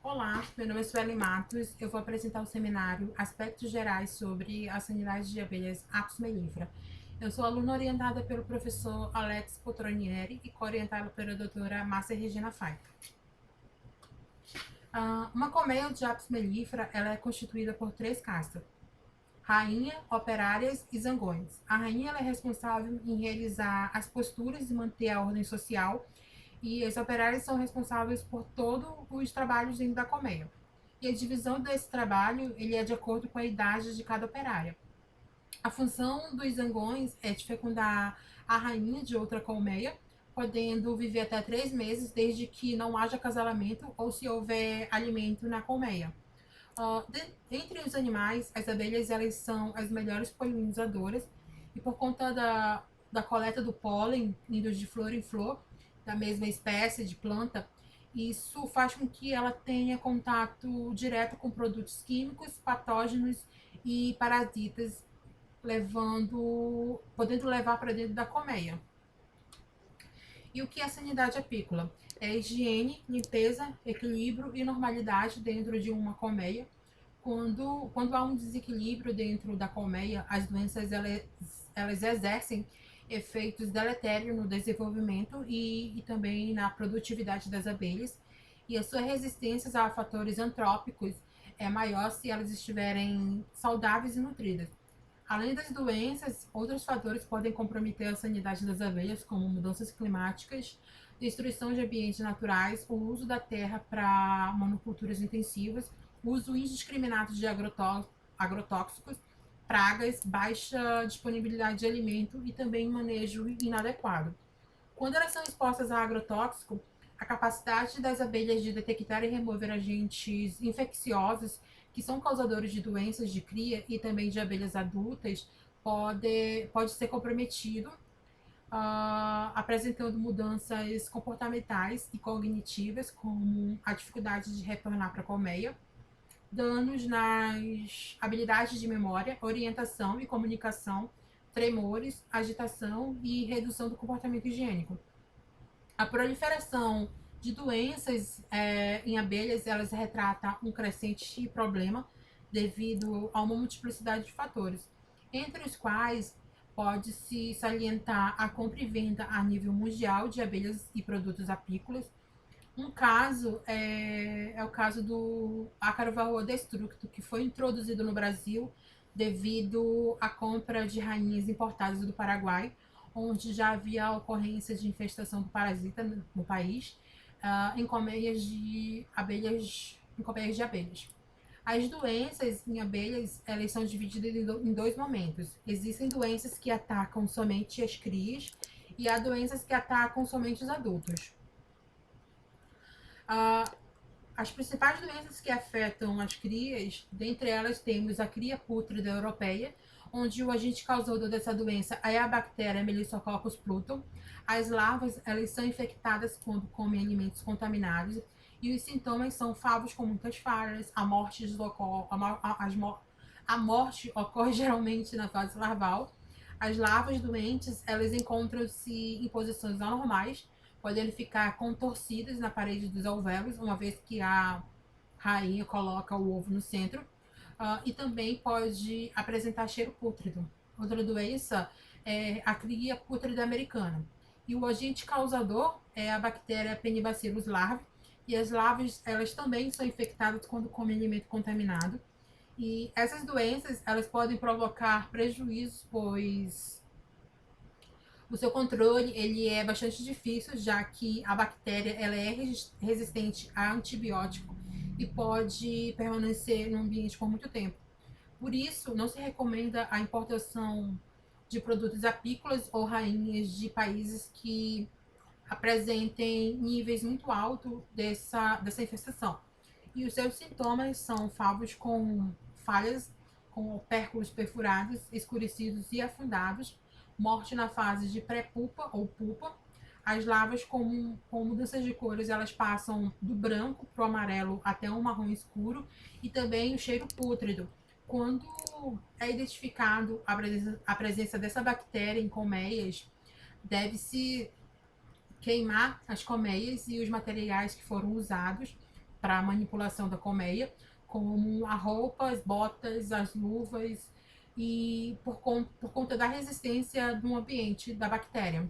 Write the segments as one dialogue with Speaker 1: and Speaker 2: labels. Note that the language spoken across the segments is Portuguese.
Speaker 1: Olá, meu nome é Sueli Matos. Eu vou apresentar o seminário Aspectos Gerais sobre a Sanidade de Abelhas Apis mellifera. Eu sou aluna orientada pelo professor Alex Potronieri e co-orientada pela doutora Márcia Regina Faita. Uma colmeia de Apis mellifera ela é constituída por três castas: rainha, operárias e zangões. A rainha ela é responsável em realizar as posturas e manter a ordem social, e os operários são responsáveis por todos os trabalhos dentro da colmeia. E a divisão desse trabalho ele é de acordo com a idade de cada operária. A função dos zangões é de fecundar a rainha de outra colmeia, podendo viver até 3 meses, desde que não haja acasalamento ou se houver alimento na colmeia. Entre os animais, as abelhas elas são as melhores polinizadoras, e por conta da coleta do pólen, indo de flor em flor, da mesma espécie de planta, isso faz com que ela tenha contato direto com produtos químicos, patógenos e parasitas, podendo levar para dentro da colmeia. E o que é a sanidade apícola? É higiene, limpeza, equilíbrio e normalidade dentro de uma colmeia. Quando há um desequilíbrio dentro da colmeia, as doenças elas exercem efeitos deletérios no desenvolvimento e também na produtividade das abelhas, e a sua resistência a fatores antrópicos é maior se elas estiverem saudáveis e nutridas. Além das doenças, outros fatores podem comprometer a sanidade das abelhas, como mudanças climáticas, destruição de ambientes naturais, o uso da terra para monoculturas intensivas, uso indiscriminado de agrotóxicos, pragas, baixa disponibilidade de alimento e também manejo inadequado. Quando elas são expostas a agrotóxico, a capacidade das abelhas de detectar e remover agentes infecciosos que são causadores de doenças de cria e também de abelhas adultas pode ser comprometido, apresentando mudanças comportamentais e cognitivas, como a dificuldade de retornar para a colmeia, danos nas habilidades de memória, orientação e comunicação, tremores, agitação e redução do comportamento higiênico. A proliferação de doenças em abelhas, elas retrata um crescente problema devido a uma multiplicidade de fatores, entre os quais pode-se salientar a compra e venda a nível mundial de abelhas e produtos apícolas. Um caso é o caso do ácaro varroa destructo, que foi introduzido no Brasil devido à compra de rainhas importadas do Paraguai, onde já havia ocorrência de infestação do parasita no país, em colmeias de abelhas. As doenças em abelhas, elas são divididas em dois momentos. Existem doenças que atacam somente as crias e há doenças que atacam somente os adultos. Ah, as principais doenças que afetam as crias, dentre elas temos a cria pútrida europeia, onde o agente causador dessa doença é a bactéria Melissococcus pluton. As larvas elas são infectadas quando comem alimentos contaminados, e os sintomas são favos com muitas falhas. A morte ocorre geralmente na fase larval. As larvas doentes elas encontram-se em posições anormais, podendo ficar contorcidas na parede dos alvéolos, uma vez que a rainha coloca o ovo no centro, e também pode apresentar cheiro pútrido. Outra doença é a cria pútrida americana. E o agente causador é a bactéria Penibacillus larvae, e as larvas elas também são infectadas quando comem alimento contaminado. E essas doenças elas podem provocar prejuízos, pois o seu controle ele é bastante difícil, já que a bactéria ela é resistente a antibiótico e pode permanecer no ambiente por muito tempo. Por isso, não se recomenda a importação de produtos apícolas ou rainhas de países que apresentem níveis muito altos dessa infestação. E os seus sintomas são favos com falhas, com opérculos perfurados, escurecidos e afundados, morte na fase de pré-pupa ou pupa. As larvas com mudanças de cores, elas passam do branco para o amarelo até um marrom escuro, e também o cheiro pútrido. Quando é identificado a presença dessa bactéria em colmeias, deve-se queimar as colmeias e os materiais que foram usados, para manipulação da colmeia, como a roupa, as botas, as luvas, e por conta da resistência do ambiente da bactéria.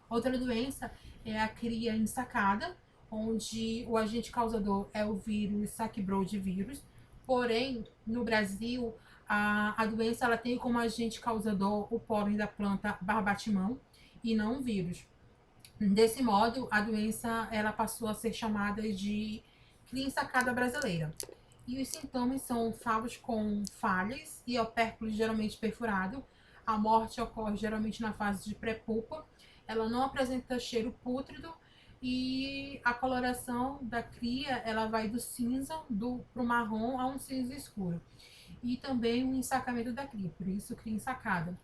Speaker 1: Outra doença é a cria ensacada, onde o agente causador é o vírus Sac-Brood vírus. Porém, no Brasil, a doença ela tem como agente causador o pólen da planta barbatimão e não o vírus. Desse modo, a doença ela passou a ser chamada de cria ensacada brasileira. E os sintomas são favos com falhas e opérculo geralmente perfurado. A morte ocorre geralmente na fase de pré-pulpa. Ela não apresenta cheiro pútrido e a coloração da cria ela vai do cinza para o marrom a um cinza escuro. E também o ensacamento da cria, por isso cria ensacada.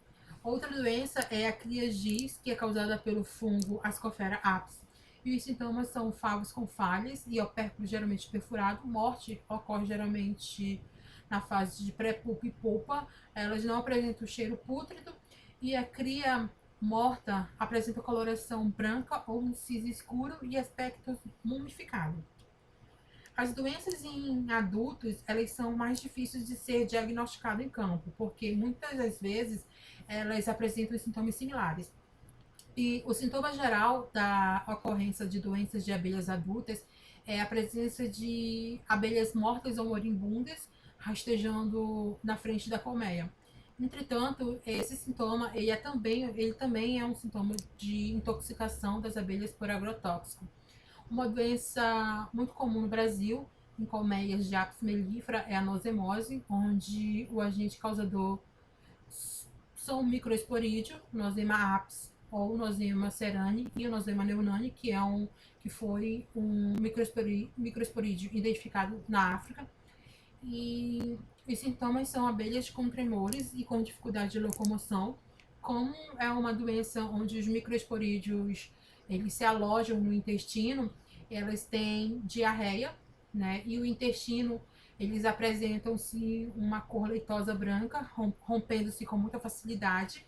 Speaker 1: Outra doença é a cria giz, que é causada pelo fungo Ascosphaera apis. E os sintomas são favos com falhas e opérculo geralmente perfurado. Morte ocorre geralmente na fase de pré-pulpa e polpa. Elas não apresentam cheiro pútrido e a cria morta apresenta coloração branca ou um cinza escuro e aspecto mumificado. As doenças em adultos, elas são mais difíceis de ser diagnosticadas em campo, porque muitas das vezes elas apresentam sintomas similares. E o sintoma geral da ocorrência de doenças de abelhas adultas é a presença de abelhas mortas ou moribundas rastejando na frente da colmeia. Entretanto, esse sintoma ele também é um sintoma de intoxicação das abelhas por agrotóxico. Uma doença muito comum no Brasil, em colmeias de Apis mellifera, é a nosemose, onde o agente causador são o microesporídeo, Nosema apis, ou Nosema cerani, e o Nosema neunani, que foi um microesporídeo identificado na África. E os sintomas são abelhas com tremores e com dificuldade de locomoção. Como é uma doença onde os microesporídeos eles se alojam no intestino, elas têm diarreia, né? E o intestino, eles apresentam-se uma cor leitosa branca, rompendo-se com muita facilidade.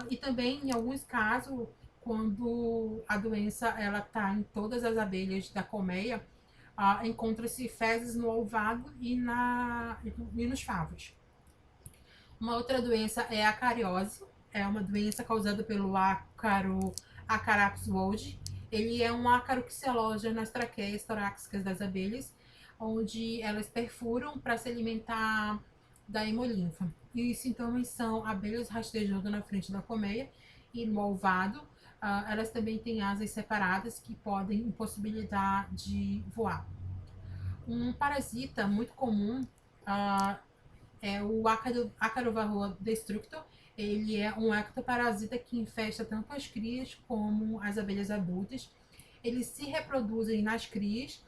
Speaker 1: E também, em alguns casos, quando a doença ela está em todas as abelhas da colmeia, encontra-se fezes no ovado e nos favos. Uma outra doença é a cariose, é uma doença causada pelo ácaro Acarapis wold. Ele é um ácaro que se aloja nas traqueias torácicas das abelhas, onde elas perfuram para se alimentar da hemolinfa. E os sintomas são abelhas rastejando na frente da colmeia e no ovado. Elas também têm asas separadas que podem impossibilitar de voar. Um parasita muito comum é o ácaro varroa destructor. Ele é um ectoparasita que infesta tanto as crias como as abelhas adultas. Eles se reproduzem nas crias.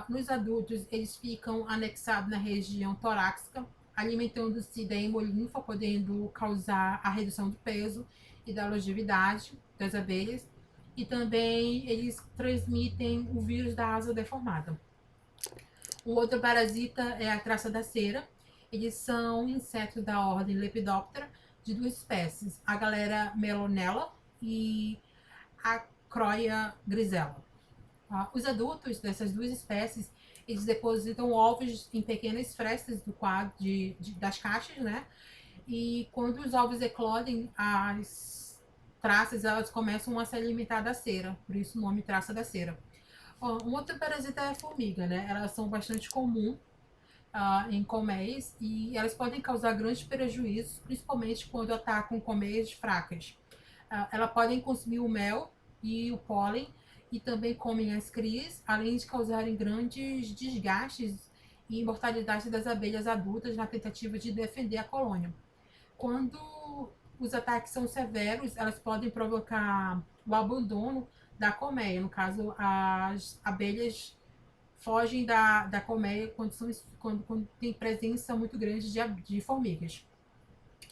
Speaker 1: Nos adultos, eles ficam anexados na região torácica, alimentando-se da hemolinfa, podendo causar a redução do peso e da longevidade das abelhas. E também eles transmitem o vírus da asa deformada. O outro parasita é a traça da cera. Eles são insetos da ordem Lepidoptera, de duas espécies, a galera melonella e a Croia grisella. Os adultos dessas duas espécies, eles depositam ovos em pequenas frestas do quadro das caixas, né? E quando os ovos eclodem, as traças elas começam a se alimentar da cera, por isso o nome traça da cera. Um outro parasita é a formiga, né? Elas são bastante comuns em colmeias e elas podem causar grandes prejuízos, principalmente quando atacam colmeias fracas. Elas podem consumir o mel e o pólen e também comem as crias, além de causarem grandes desgastes e mortalidade das abelhas adultas na tentativa de defender a colônia. Quando os ataques são severos, elas podem provocar o abandono da colmeia. No caso, as abelhas fogem da colmeia quando tem presença muito grande de formigas.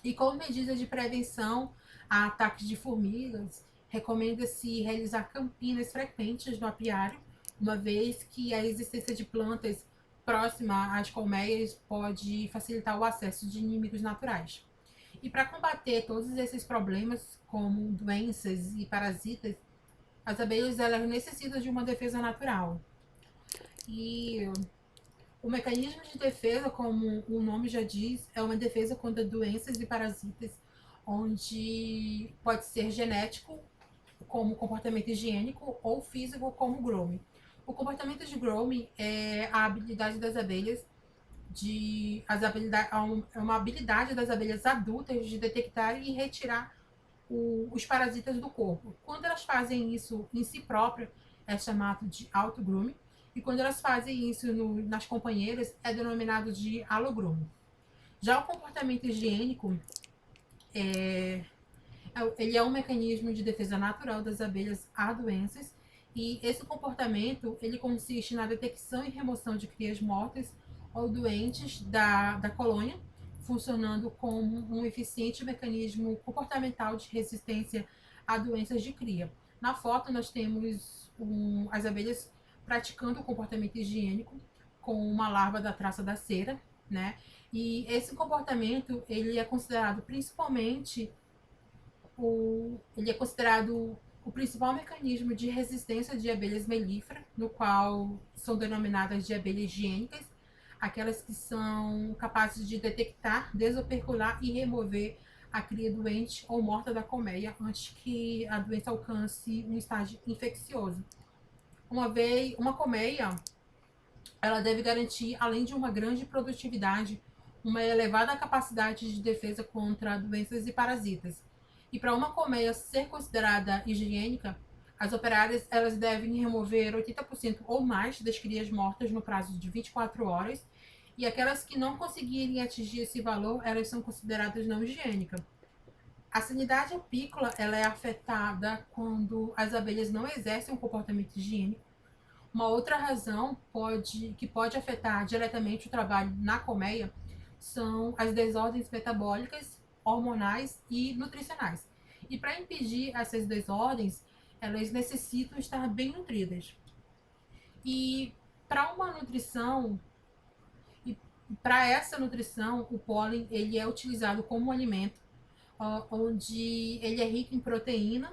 Speaker 1: E como medida de prevenção a ataques de formigas, recomenda-se realizar campinas frequentes no apiário, uma vez que a existência de plantas próximas às colmeias pode facilitar o acesso de inimigos naturais. E para combater todos esses problemas, como doenças e parasitas, as abelhas elas necessitam de uma defesa natural. E o mecanismo de defesa, como o nome já diz, é uma defesa contra doenças e parasitas, onde pode ser genético, como comportamento higiênico, ou físico, como grooming. O comportamento de grooming é a habilidade das abelhas é uma habilidade das abelhas adultas de detectar e retirar os parasitas do corpo. Quando elas fazem isso em si própria, é chamado de autogrooming. E quando elas fazem isso nas companheiras, é denominado de allogrooming. Já o comportamento higiênico, ele é um mecanismo de defesa natural das abelhas a doenças. E esse comportamento, ele consiste na detecção e remoção de crias mortas ou doentes da colônia, funcionando como um eficiente mecanismo comportamental de resistência a doenças de cria. Na foto, nós temos as abelhas praticando o comportamento higiênico com uma larva da traça da cera, né? E esse comportamento, ele é considerado principalmente ele é considerado o principal mecanismo de resistência de abelhas melíferas, no qual são denominadas de abelhas higiênicas, aquelas que são capazes de detectar, desopercular e remover a cria doente ou morta da colmeia antes que a doença alcance um estágio infeccioso. Uma colmeia, ela deve garantir, além de uma grande produtividade, uma elevada capacidade de defesa contra doenças e parasitas. E para uma colmeia ser considerada higiênica, as operárias elas devem remover 80% ou mais das crias mortas no prazo de 24 horas, e aquelas que não conseguirem atingir esse valor, elas são consideradas não higiênicas. A sanidade apícola ela é afetada quando as abelhas não exercem um comportamento higiênico. Uma outra razão que pode afetar diretamente o trabalho na colmeia são as desordens metabólicas, hormonais e nutricionais. E para impedir essas desordens, elas necessitam estar bem nutridas. E para uma nutrição, e para essa nutrição, o pólen ele é utilizado como alimento, onde ele é rico em proteína,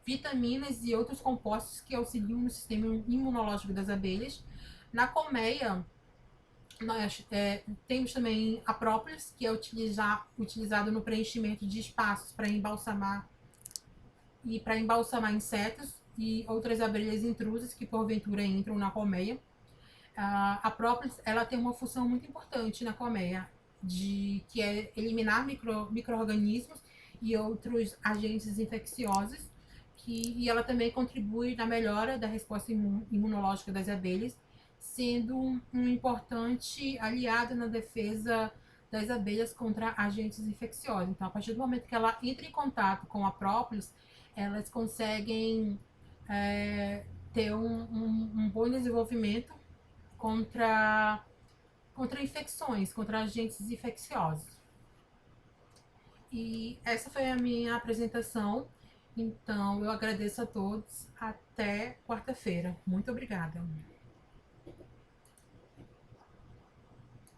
Speaker 1: vitaminas e outros compostos que auxiliam no sistema imunológico das abelhas. Na colmeia, nós temos também a própolis, que é utilizado no preenchimento de espaços para embalsamar insetos e outras abelhas intrusas que porventura entram na colmeia. A própolis ela tem uma função muito importante na colmeia, que é eliminar micro-organismos e outros agentes infecciosos, e ela também contribui na melhora da resposta imunológica das abelhas, sendo um importante aliado na defesa das abelhas contra agentes infecciosos. Então, a partir do momento que ela entra em contato com a própolis, elas conseguem ter um bom desenvolvimento contra, contra infecções, contra agentes infecciosos. E essa foi a minha apresentação. Então, eu agradeço a todos. Até quarta-feira. Muito obrigada.